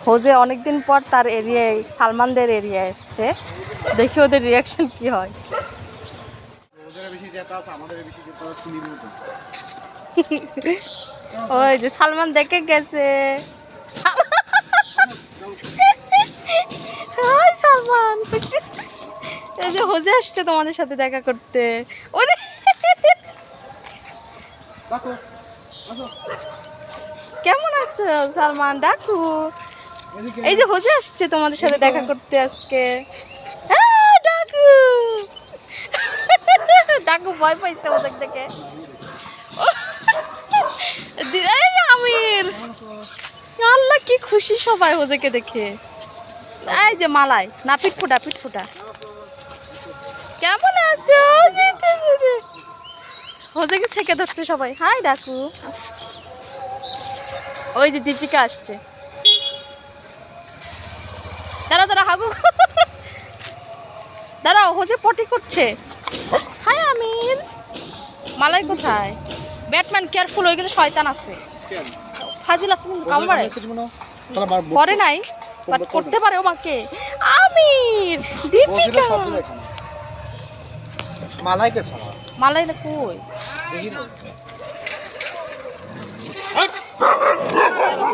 Jose অনেকদিন পর তার এরিয়ায় সালমানদের এরিয়ায় এসছে, দেখি ওদের রিয়াকশন কি হয়। ওই যে সালমান দেখে গেছে। সালমান এই যে হোজে আসছে তোমাদের সাথে দেখা করতে। কেমন আছো সালমান? ডাকু এই যে হোজে আসছে তোমাদের সাথে দেখা করতে আজকে। ডাকু ডাকু ভয় পাইছে ওদের দেখে। আমির আল্লাহ কি খুশি সবাই হোজেকে দেখে। এই যে মালাই না পিঠ ফুটা পিঠ ফুটা। কেমন আছো? হোজেকে থেকে ধরছে সবাই। হাই ডাকু। ওই যে দীপিকা আসছে। দাঁড়া দাঁড়া হাগু দাঁড়াও, হোজে পটি করছে। হাই আমির। মালাই কোথায়? ব্যাটম্যান কেয়ারফুল, ওই কিন্তু শয়তান আছে। ফাজিল আছে কিন্তু কামড়ে করে নাই, বাট করতে পারে ওমাকে। আমির দীপিকা মালাইকে ছাড়া মালাই না কই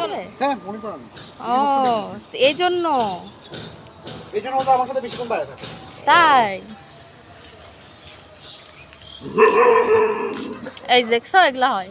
চলে। হ্যাঁ মনে করেন ও এই জন্য তো আমার সাথে বেশিক্ষণ বাইরে থাকে। তাই এই দেখছো এগুলা হয়।